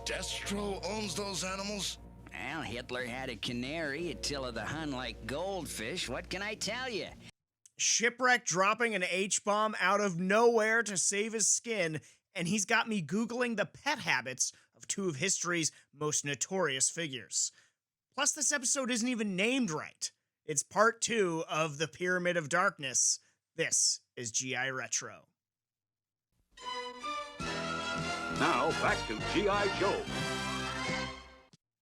Destro owns those animals? Well, Hitler had a canary, Attila the Hun like goldfish. What can I tell you? Shipwreck dropping an H-bomb out of nowhere to save his skin, and he's got me Googling the pet habits of two of history's most notorious figures. Plus, this episode isn't even named right. It's part 2 of The Pyramid of Darkness. This is GI Retro. Now, back to G.I. Joe.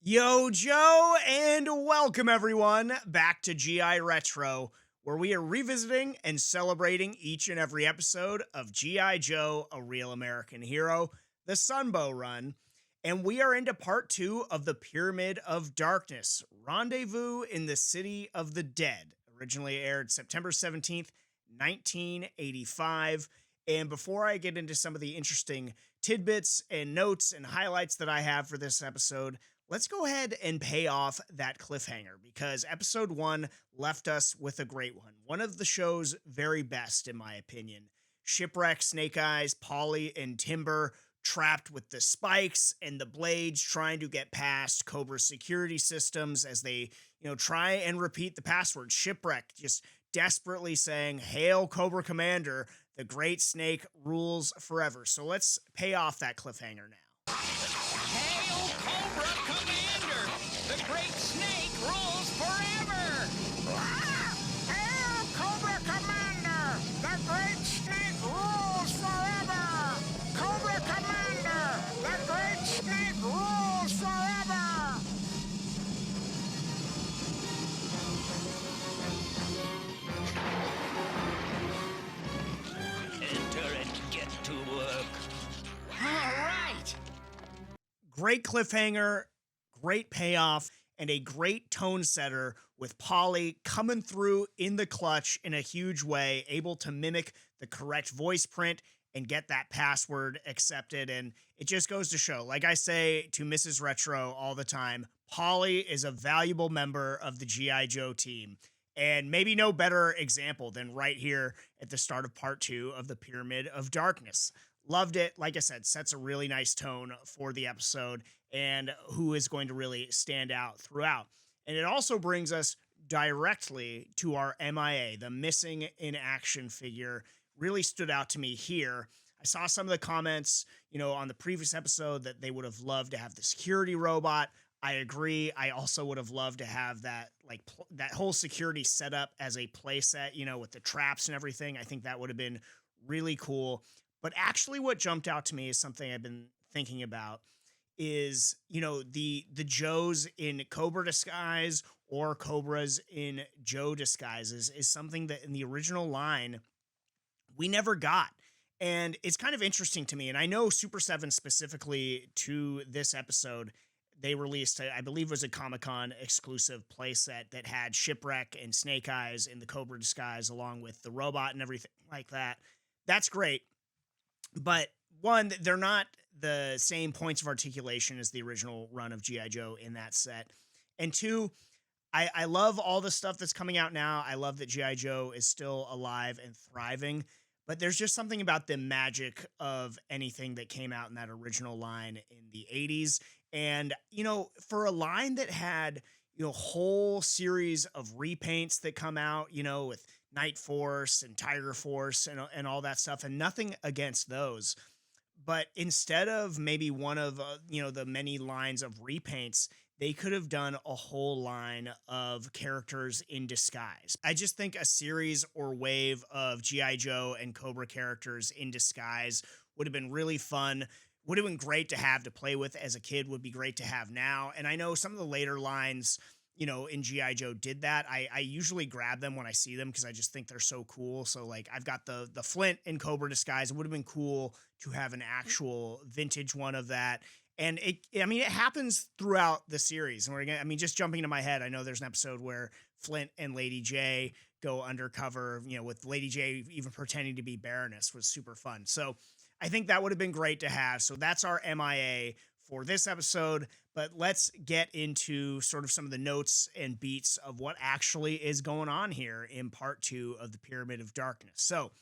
Yo, Joe, and welcome everyone back to GI Retro, where we are revisiting and celebrating each and every episode of G.I. Joe, A Real American Hero, the Sunbow Run, and we are into part 2 of The Pyramid of Darkness, Rendezvous in the City of the Dead, originally aired September 17th, 1985. And before I get into some of the interesting tidbits and notes and highlights that I have for this episode, let's go ahead and pay off that cliffhanger, because episode 1 left us with a great one. One of the show's very best, in my opinion. Shipwreck, Snake Eyes, Polly, and Timber trapped with the spikes and the blades, trying to get past Cobra's security systems as they, try and repeat the password. Shipwreck just desperately saying, "Hail Cobra Commander, the great snake rules forever." So let's pay off that cliffhanger now. Hail Cobra Commander! The great snake rules forever! Hail, Cobra Commander! The great snake rules forever! Cobra Commander! The great snake rules forever! Enter and get to work. All right! Great cliffhanger, great payoff, and a great tone setter with Polly coming through in the clutch in a huge way, able to mimic the correct voice print and get that password accepted. And it just goes to show, like I say to Mrs. Retro all the time, Polly is a valuable member of the G.I. Joe team. And maybe no better example than right here at the start of part 2 of The Pyramid of Darkness. Loved it. Like I said, sets a really nice tone for the episode and who is going to really stand out throughout. And it also brings us directly to our MIA, the missing in action figure. Really stood out to me here. I saw some of the comments, on the previous episode that they would have loved to have the security robot. I agree. I also would have loved to have that, that whole security set up as a play set, with the traps and everything. I think that would have been really cool. But actually what jumped out to me is something I've been thinking about is, the Joes in Cobra disguise or Cobras in Joe disguises is something that in the original line we never got. And it's kind of interesting to me. And I know Super 7 specifically to this episode, they released, I believe it was a Comic-Con exclusive playset that had Shipwreck and Snake Eyes in the Cobra disguise along with the robot and everything like that. That's great. But one, they're not the same points of articulation as the original run of G.I. Joe in that set. And two, I love all the stuff that's coming out now. I love that G.I. Joe is still alive and thriving. But there's just something about the magic of anything that came out in that original line in the 80s. And, for a line that had, whole series of repaints that come out, with Night Force and Tiger Force and all that stuff, and nothing against those. But instead of maybe one of, the many lines of repaints, they could have done a whole line of characters in disguise. I just think a series or wave of G.I. Joe and Cobra characters in disguise would have been really fun. Would have been great to have to play with as a kid, would be great to have now. And I know some of the later lines, in G.I. Joe did that. I usually grab them when I see them because I just think they're so cool. So I've got the Flint in Cobra disguise. It would have been cool to have an actual vintage one of that. And it happens throughout the series. And just jumping into my head, I know there's an episode where Flint and Lady J go undercover, with Lady J even pretending to be Baroness was super fun. So I think that would have been great to have. So that's our MIA for this episode. But let's get into sort of some of the notes and beats of what actually is going on here in part 2 of The Pyramid of Darkness. So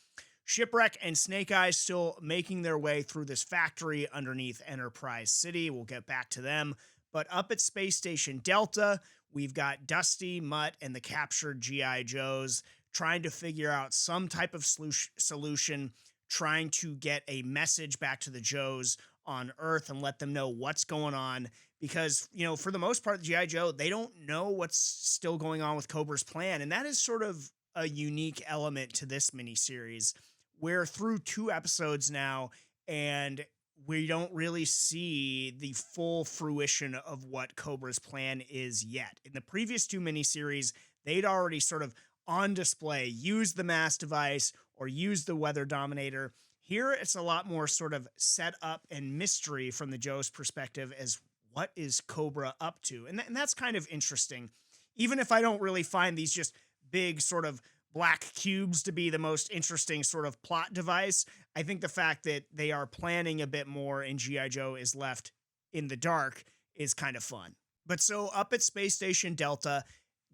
Shipwreck and Snake Eyes still making their way through this factory underneath Enterprise City. We'll get back to them. But up at Space Station Delta, we've got Dusty, Mutt, and the captured G.I. Joes trying to figure out some type of solution, trying to get a message back to the Joes on Earth and let them know what's going on. Because, for the most part, the G.I. Joe, they don't know what's still going on with Cobra's plan. And that is sort of a unique element to this miniseries. We're through 2 episodes now, and we don't really see the full fruition of what Cobra's plan is yet. In the previous 2 miniseries, they'd already sort of on display used the mass device or used the weather dominator. Here, it's a lot more sort of set up and mystery from the Joe's perspective as what is Cobra up to? And that's kind of interesting. Even if I don't really find these just big sort of black cubes to be the most interesting sort of plot device, I think the fact that they are planning a bit more and G.I. Joe is left in the dark is kind of fun. But so up at Space Station Delta,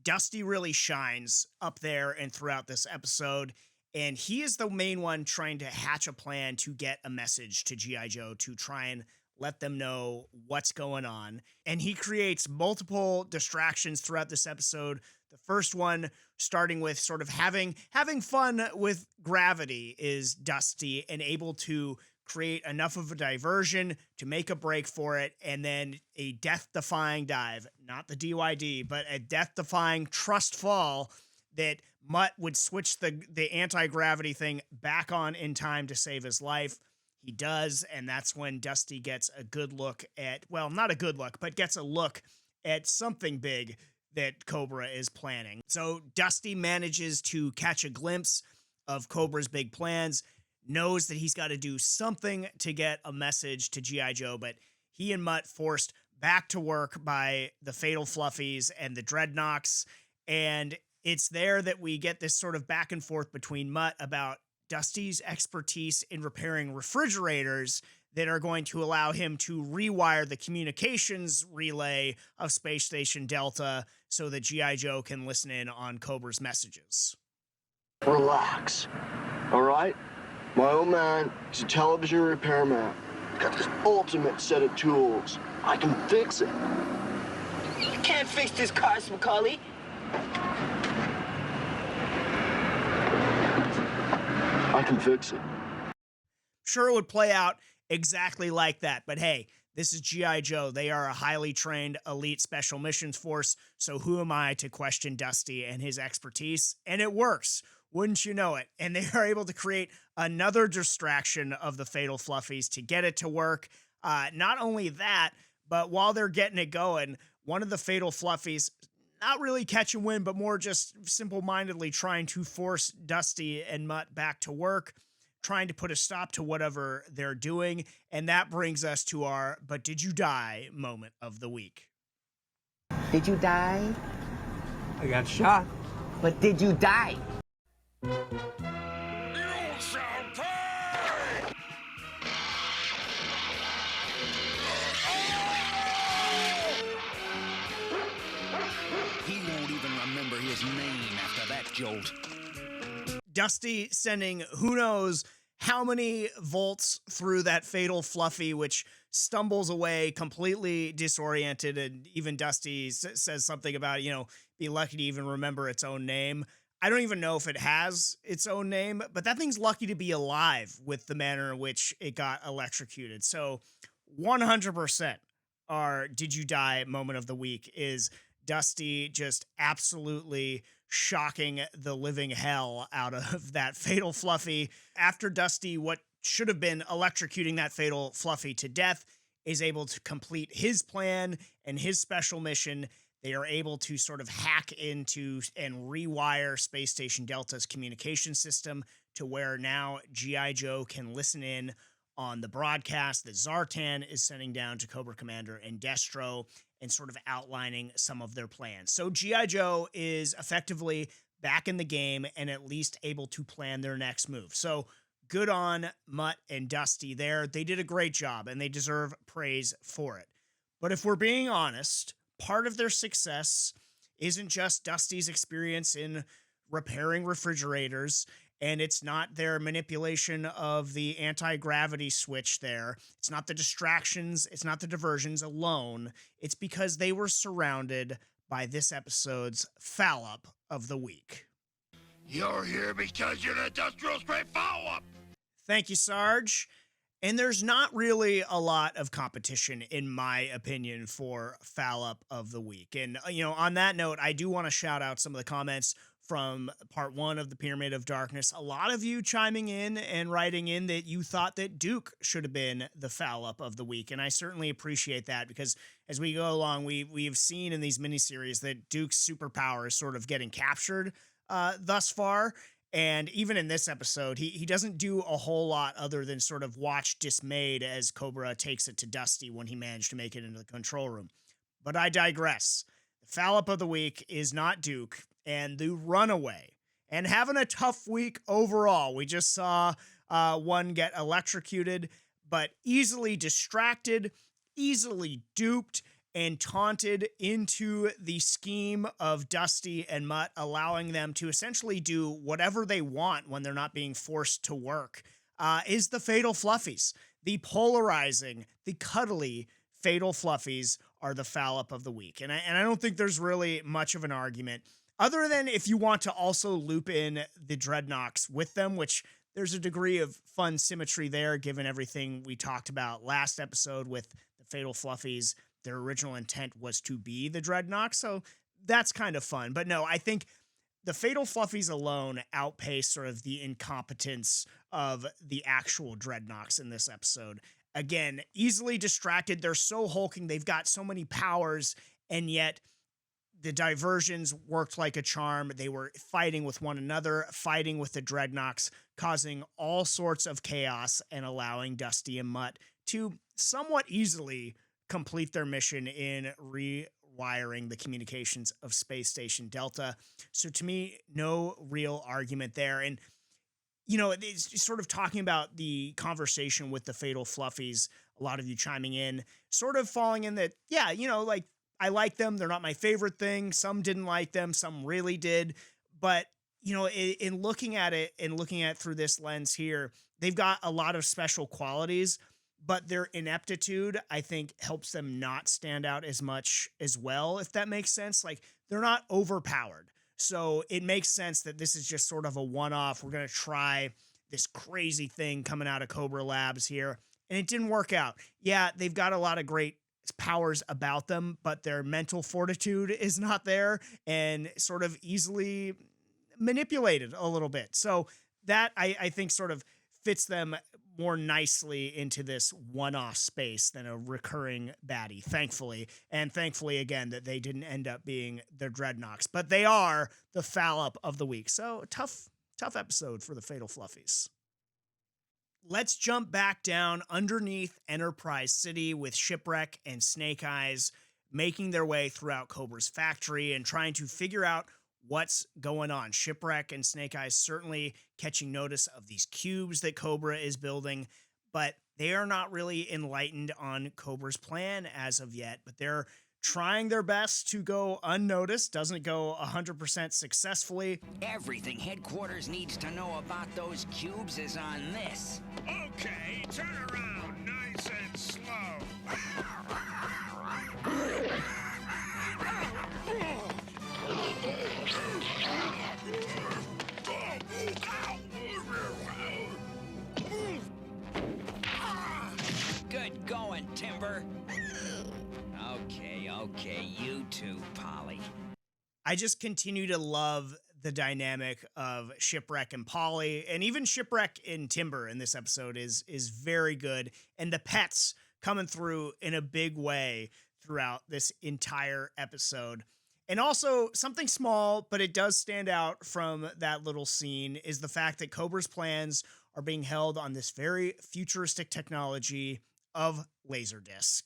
Dusty really shines up there and throughout this episode. And he is the main one trying to hatch a plan to get a message to G.I. Joe to try and let them know what's going on. And he creates multiple distractions throughout this episode. The first one, starting with sort of having fun with gravity, is Dusty and able to create enough of a diversion to make a break for it, and then a death-defying dive, not the DYD, but a death-defying trust fall that Mutt would switch the anti-gravity thing back on in time to save his life. He does, and that's when Dusty gets a good look at, well, not a good look, but gets a look at something big that Cobra is planning. So Dusty manages to catch a glimpse of Cobra's big plans, knows that he's got to do something to get a message to G.I. Joe, but he and Mutt forced back to work by the Fatal Fluffies and the Dreadnoks, and it's there that we get this sort of back and forth between Mutt about Dusty's expertise in repairing refrigerators that are going to allow him to rewire the communications relay of Space Station Delta so that G.I. Joe can listen in on Cobra's messages. Relax, all right? My old man is a television repairman. He's got this ultimate set of tools. I can fix it. You can't fix this car, Macaulay. I can fix it. Sure, it would play out exactly like that, but hey, this is G.I. Joe. They are a highly trained elite special missions force, so who am I to question Dusty and his expertise? And it works, wouldn't you know it? And they are able to create another distraction of the Fatal Fluffies to get it to work. Not only that, but while they're getting it going, one of the Fatal Fluffies, not really catch and win, but more just simple-mindedly trying to force Dusty and Mutt back to work, trying to put a stop to whatever they're doing. And that brings us to our "but did you die" moment of the week. Did you die? I got shot. But did you die? You shall pay! He won't even remember his name after that jolt. Dusty sending who knows how many volts through that Fatal Fluffy, which stumbles away completely disoriented. And even Dusty says something about, be lucky to even remember its own name. I don't even know if it has its own name, but that thing's lucky to be alive with the manner in which it got electrocuted. So 100% our "did you die" moment of the week is Dusty just absolutely shocking the living hell out of that Fatal Fluffy. After Dusty, what should have been electrocuting that Fatal Fluffy to death, is able to complete his plan and his special mission. They are able to sort of hack into and rewire Space Station Delta's communication system to where now G.I. Joe can listen in on the broadcast that Zartan is sending down to Cobra Commander and Destro, and sort of outlining some of their plans. So G.I. Joe is effectively back in the game and at least able to plan their next move. So good on Mutt and Dusty there. They did a great job and they deserve praise for it. But if we're being honest, part of their success isn't just Dusty's experience in repairing refrigerators And it's not their manipulation of the anti-gravity switch there. It's not the distractions. It's not the diversions alone. It's because they were surrounded by this episode's foul-up of the week. You're here because you're an industrial straight follow-up. Thank you, Sarge. And there's not really a lot of competition, in my opinion, for foul-up of the week. And, on that note, I do want to shout out some of the comments from part 1 of the Pyramid of Darkness. A lot of you chiming in and writing in that you thought that Duke should have been the foul-up of the week. And I certainly appreciate that, because as we go along, we've seen in these miniseries that Duke's superpower is sort of getting captured thus far. And even in this episode, he doesn't do a whole lot other than sort of watch dismayed as Cobra takes it to Dusty when he managed to make it into the control room. But I digress. The foul-up of the week is not Duke and the Runaway. And having a tough week overall. We just saw one get electrocuted, but easily distracted, easily duped, and taunted into the scheme of Dusty and Mutt, allowing them to essentially do whatever they want when they're not being forced to work, is the Fatal Fluffies. The polarizing, the cuddly Fatal Fluffies are the foul-up of the week. And I don't think there's really much of an argument, other than if you want to also loop in the Dreadnoks with them, which there's a degree of fun symmetry there, given everything we talked about last episode with the Fatal Fluffies. Their original intent was to be the Dreadnought, so that's kind of fun. But no, I think the Fatal Fluffies alone outpace sort of the incompetence of the actual Dreadnoks in this episode. Again, easily distracted. They're so hulking. They've got so many powers, and yet the diversions worked like a charm. They were fighting with one another, fighting with the Dreadnoks, causing all sorts of chaos and allowing Dusty and Mutt to somewhat easily complete their mission in rewiring the communications of Space Station Delta. So to me, no real argument there. And, it's sort of talking about the conversation with the Fatal Fluffies, a lot of you chiming in, sort of falling in that, yeah, I like them. They're not my favorite thing. Some didn't like them. Some really did. But, in looking at it and looking at it through this lens here, they've got a lot of special qualities, but their ineptitude, I think, helps them not stand out as much as well, if that makes sense. Like, they're not overpowered. So it makes sense that this is just sort of a one-off. We're going to try this crazy thing coming out of Cobra Labs here. And it didn't work out. Yeah, they've got a lot of great powers about them, but their mental fortitude is not there and sort of easily manipulated a little bit. So that, I think, sort of fits them more nicely into this one-off space than a recurring baddie, thankfully. And thankfully, again, that they didn't end up being the Dreadnoks, but they are the foul-up of the week. So tough episode for the Fatal Fluffies. Let's jump back down underneath Enterprise City with Shipwreck and Snake Eyes making their way throughout Cobra's factory and trying to figure out what's going on. Shipwreck and Snake Eyes certainly catching notice of these cubes that Cobra is building, but they are not really enlightened on Cobra's plan as of yet, but they're trying their best to go unnoticed. Doesn't go 100% successfully. Everything headquarters needs to know about those cubes is on this. Okay, turn around nice and slow. Good going, Timber. Okay, you too, Polly. I just continue to love the dynamic of Shipwreck and Polly, and even Shipwreck and Timber in this episode is very good, and the pets coming through in a big way throughout this entire episode. And also, something small, but it does stand out from that little scene, is the fact that Cobra's plans are being held on this very futuristic technology of Laserdisc.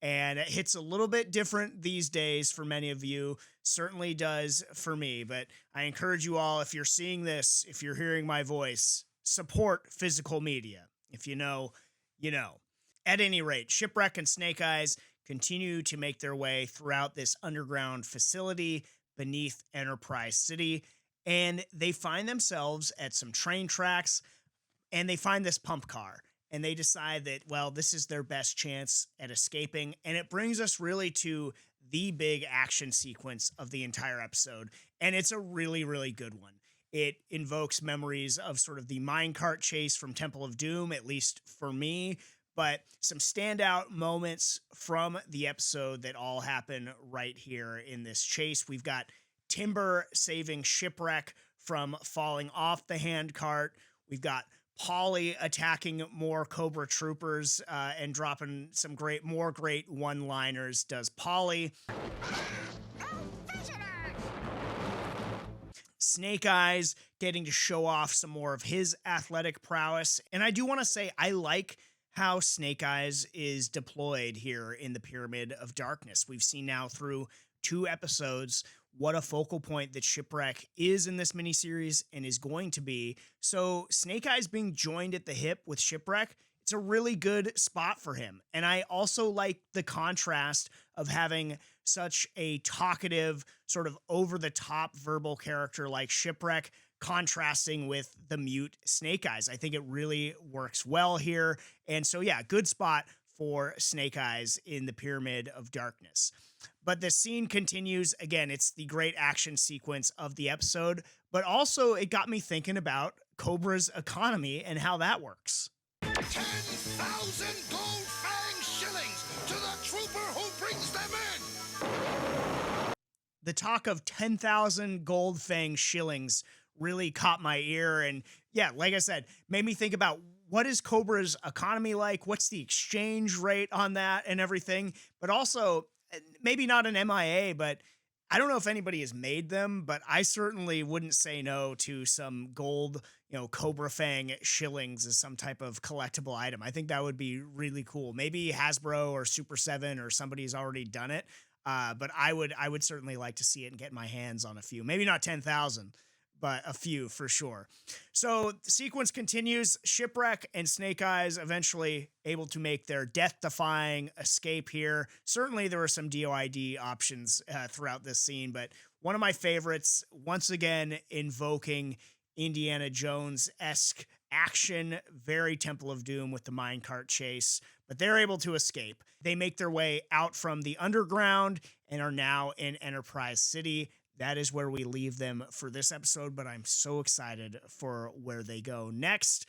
And it hits a little bit different these days for many of you, certainly does for me. But I encourage you all, if you're seeing this, if you're hearing my voice, support physical media. If you know, you know. At any rate, Shipwreck and Snake Eyes continue to make their way throughout this underground facility beneath Enterprise City. and they find themselves at some train tracks, and they find this pump car, and they decide that, well, this is their best chance at escaping. And it brings us really to the big action sequence of the entire episode. And it's a really, really good one. It invokes memories of sort of the minecart chase from Temple of Doom, at least for me, but some standout moments from the episode that all happen right here in this chase. We've got Timber saving Shipwreck from falling off the handcart. We've got Polly attacking more Cobra troopers and dropping some more great one-liners. Does Polly. Snake Eyes getting to show off some more of his athletic prowess. And I do want to say I like how Snake Eyes is deployed here in the Pyramid of Darkness. We've seen now through 2 episodes what a focal point that Shipwreck is in this miniseries and is going to be. So Snake Eyes being joined at the hip with Shipwreck, it's a really good spot for him. And I also like the contrast of having such a talkative, sort of over-the-top verbal character like Shipwreck contrasting with the mute Snake Eyes. I think it really works well here. And so, yeah, good spot for Snake Eyes in the Pyramid of Darkness. But the scene continues. Again, it's the great action sequence of the episode, but also it got me thinking about Cobra's economy and how that works. 10,000 gold fang shillings to the trooper who brings them in! The talk of 10,000 gold fang shillings really caught my ear. And yeah, like I said, made me think about what is Cobra's economy like? What's the exchange rate on that and everything? But also, maybe not an MIA, but I don't know if anybody has made them, but I certainly wouldn't say no to some gold, Cobra Fang shillings as some type of collectible item. I think that would be really cool. Maybe Hasbro or Super 7 or somebody's already done it. But I would certainly like to see it and get my hands on a few. Maybe not 10,000, but a few for sure. So the sequence continues. Shipwreck and Snake Eyes eventually able to make their death-defying escape here. Certainly there were some DOID options throughout this scene, but one of my favorites, once again, invoking Indiana Jones-esque action, very Temple of Doom with the minecart chase, but they're able to escape. They make their way out from the underground and are now in Enterprise City. That is where we leave them for this episode, but I'm so excited for where they go next.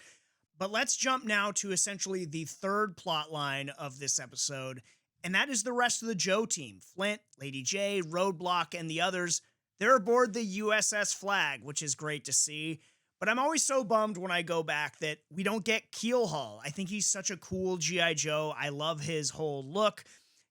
But let's jump now to essentially the third plot line of this episode, and that is the rest of the Joe team. Flint, Lady J, Roadblock, and the others, they're aboard the USS Flagg, which is great to see. But I'm always so bummed when I go back that we don't get Keelhaul. I think he's such a cool G.I. Joe. I love his whole look.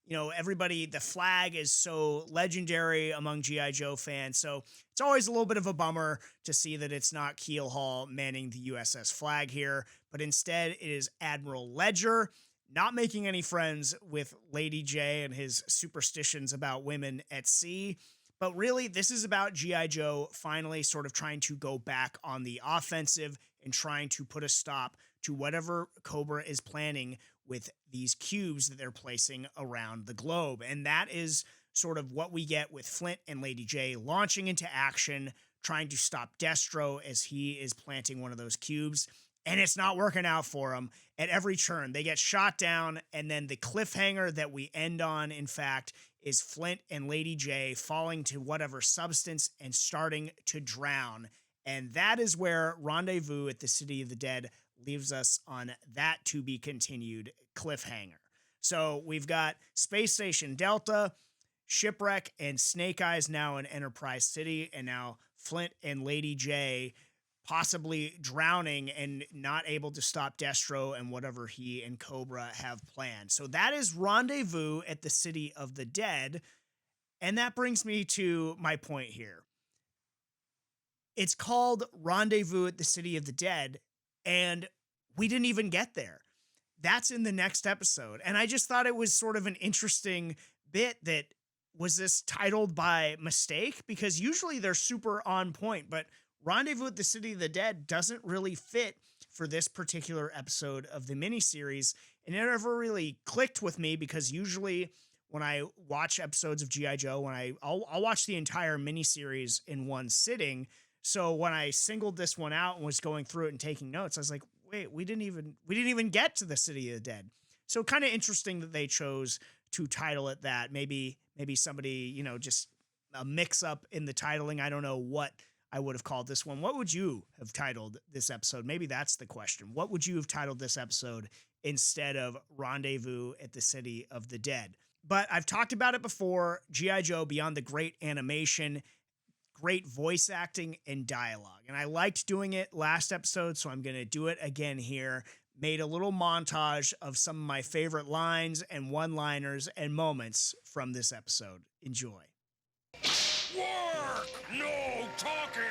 Everybody, the Flag is so legendary among G.I. Joe fans, so it's always a little bit of a bummer to see that it's not Keelhaul manning the USS Flagg here, but instead it is Admiral Ledger, not making any friends with Lady J and his superstitions about women at sea. But really, this is about G.I. Joe finally sort of trying to go back on the offensive and trying to put a stop to whatever Cobra is planning with these cubes that they're placing around the globe. And that is sort of what we get with Flint and Lady J launching into action, trying to stop Destro as he is planting one of those cubes. And it's not working out for them at every turn. They get shot down, and then the cliffhanger that we end on, in fact, is Flint and Lady J falling to whatever substance and starting to drown. And that is where Rendezvous at the City of the Dead leaves us on that to be continued cliffhanger. So we've got Space Station Delta, Shipwreck, and Snake Eyes now in Enterprise City, and now Flint and Lady J possibly drowning and not able to stop Destro and whatever he and Cobra have planned. So that is Rendezvous at the City of the Dead. And that brings me to my point here. It's called Rendezvous at the City of the Dead, and we didn't even get there. That's in the next episode. And I just thought it was sort of an interesting bit that was this titled by mistake, because usually they're super on point, but Rendezvous at the City of the Dead doesn't really fit for this particular episode of the miniseries, and it never really clicked with me, because usually when I watch episodes of G.I. Joe, I'll watch the entire miniseries in one sitting, So when I singled this one out and was going through it and taking notes, I was like, wait, we didn't even get to the City of the Dead. So kind of interesting that they chose to title it that. Maybe somebody, just a mix up in the titling. I don't know what I would have called this one. What would you have titled this episode? Maybe that's the question. What would you have titled this episode instead of Rendezvous at the City of the Dead? But I've talked about it before. G.I. Joe, beyond the great animation, great voice acting and dialogue. And I liked doing it last episode, so I'm going to do it again here. Made a little montage of some of my favorite lines and one-liners and moments from this episode. Enjoy. Work! No talking!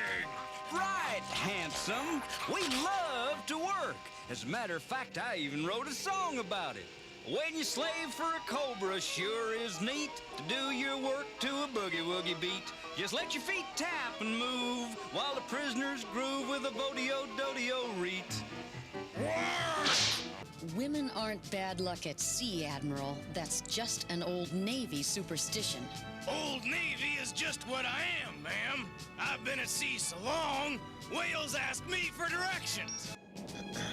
Right, handsome. We love to work. As a matter of fact, I even wrote a song about it. When you slave for a Cobra sure is neat to do your work to a boogie-woogie beat. Just let your feet tap and move while the prisoners groove with a bodio-dodio reet. Women aren't bad luck at sea, Admiral. That's just an old Navy superstition. Old Navy is just what I am, ma'am. I've been at sea so long, whales ask me for directions.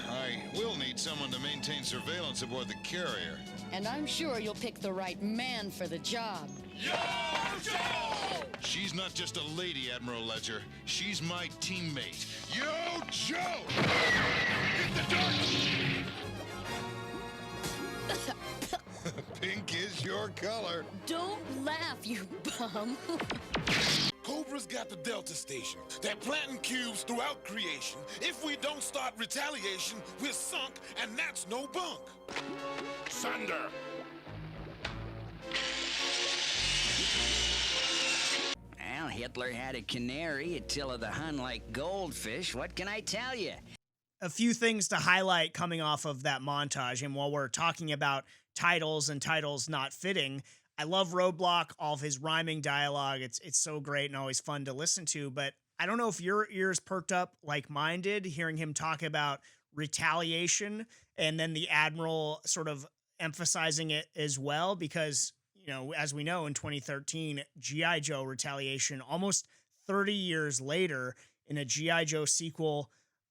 I will need someone to maintain surveillance aboard the carrier. And I'm sure you'll pick the right man for the job. Yo, Joe! She's not just a lady, Admiral Ledger. She's my teammate. Yo, Joe! Hit the dark! Pink is your color. Don't laugh, you bum. Cobra's got the Delta Station. They're planting cubes throughout creation. If we don't start retaliation, we're sunk, and that's no bunk. Thunder! Well, Hitler had a canary, Attila the Hun like goldfish. What can I tell you? A few things to highlight coming off of that montage. And while we're talking about titles and titles not fitting, I love Roadblock, all of his rhyming dialogue. It's so great and always fun to listen to. But I don't know if your ears perked up like mine did, hearing him talk about retaliation and then the Admiral sort of emphasizing it as well. Because, as we know, in 2013, G.I. Joe Retaliation, almost 30 years later, in a G.I. Joe sequel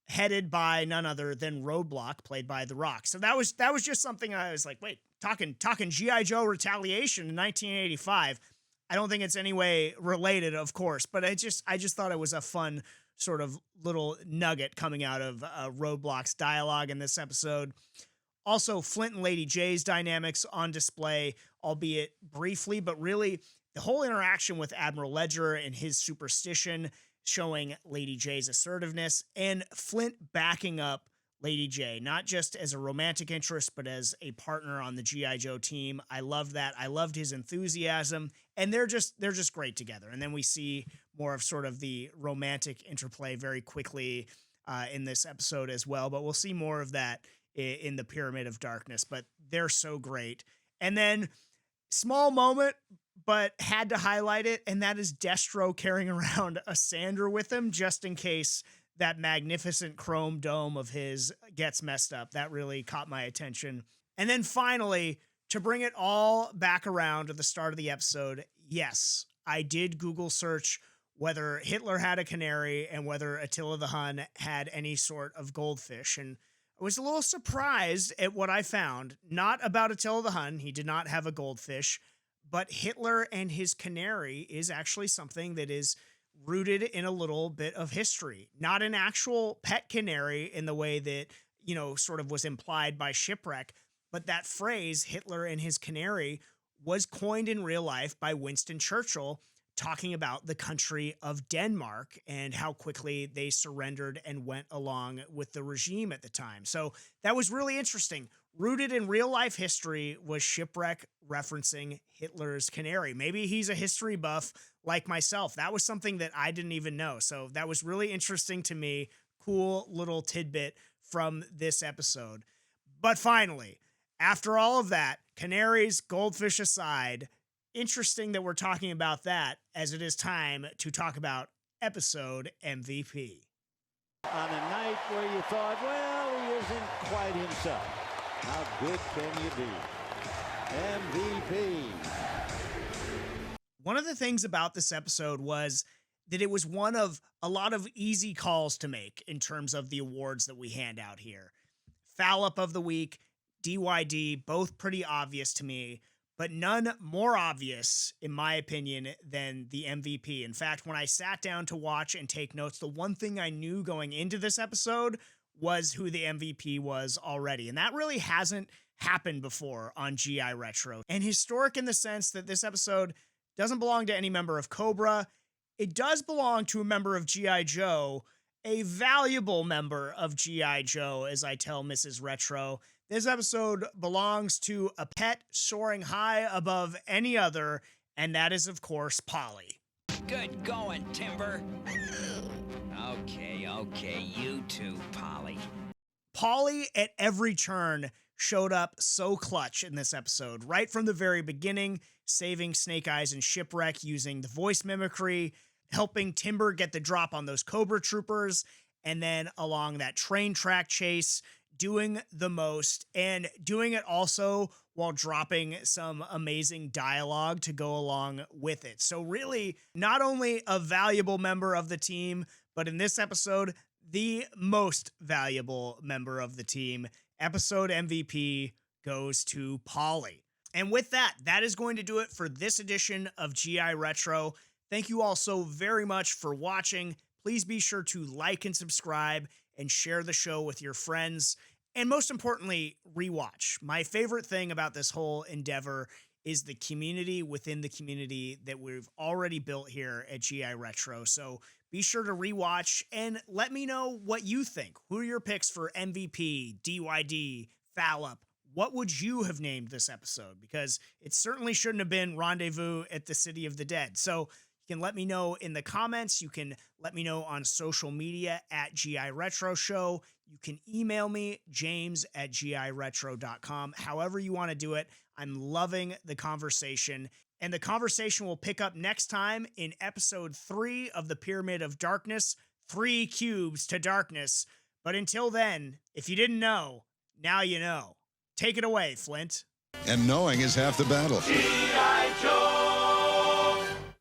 headed by none other than Roadblock, played by The Rock. So that was just something I was like, wait, talking G.I. Joe Retaliation in 1985. I don't think it's any way related, of course, but I just thought it was a fun sort of little nugget coming out of Roadblock's dialogue in this episode. Also, Flint and Lady J's dynamics on display, albeit briefly, but really the whole interaction with Admiral Ledger and his superstition, showing Lady J's assertiveness, and Flint backing up Lady J, not just as a romantic interest, but as a partner on the G.I. Joe team. I loved that. I loved his enthusiasm, and they're just great together. And then we see more of sort of the romantic interplay very quickly in this episode as well, but we'll see more of that in the Pyramid of Darkness, but they're so great. And then small moment, but had to highlight it, and that is Destro carrying around a sander with him just in case that magnificent chrome dome of his gets messed up. That really caught my attention. And then finally, to bring it all back around to the start of the episode, yes, I did Google search whether Hitler had a canary and whether Attila the Hun had any sort of goldfish, and I was a little surprised at what I found. Not about Attila the Hun, he did not have a goldfish, but Hitler and his canary is actually something that is rooted in a little bit of history. Not an actual pet canary in the way that, sort of was implied by Shipwreck, but that phrase, Hitler and his canary, was coined in real life by Winston Churchill, talking about the country of Denmark and how quickly they surrendered and went along with the regime at the time. So that was really interesting. Rooted in real life history was Shipwreck referencing Hitler's canary. Maybe he's a history buff like myself. That was something that I didn't even know. So that was really interesting to me. Cool little tidbit from this episode. But finally, after all of that, canaries, goldfish aside, interesting that we're talking about that, as it is time to talk about episode MVP. On a night where you thought, well, he isn't quite himself. How good can you be? MVP. One of the things about this episode was that it was one of a lot of easy calls to make in terms of the awards that we hand out here. Foul Up of the Week, DYD, both pretty obvious to me, but none more obvious, in my opinion, than the MVP. In fact, when I sat down to watch and take notes, the one thing I knew going into this episode was who the MVP was already. And that really hasn't happened before on GI Retro. And historic in the sense that this episode doesn't belong to any member of Cobra. It does belong to a member of G.I. Joe, a valuable member of G.I. Joe, as I tell Mrs. Retro. This episode belongs to a pet soaring high above any other, and that is, of course, Polly. Good going, Timber. Okay, you too, Polly. Polly, at every turn, showed up so clutch in this episode. Right from the very beginning, saving Snake Eyes and Shipwreck using the voice mimicry, helping Timber get the drop on those Cobra troopers, and then along that train track chase, doing the most, and doing it also while dropping some amazing dialogue to go along with it. So really, not only a valuable member of the team, but in this episode, the most valuable member of the team. Episode MVP goes to Polly. And with that, that is going to do it for this edition of GI Retro. Thank you all so very much for watching. Please be sure to like and subscribe and share the show with your friends. And most importantly, rewatch. My favorite thing about this whole endeavor is the community within the community that we've already built here at GI Retro. So be sure to rewatch and let me know what you think. Who are your picks for MVP, DYD, Foul Up? What would you have named this episode? Because it certainly shouldn't have been Rendezvous at the City of the Dead. So you can let me know in the comments. You can let me know on social media at GI Retro Show. You can email me, james@giretro.com. However you want to do it. I'm loving the conversation. And the conversation will pick up next time in episode 3 of the Pyramid of Darkness, 3 Cubes to Darkness. But until then, if you didn't know, now you know. Take it away, Flint. And knowing is half the battle. G.I. Joe!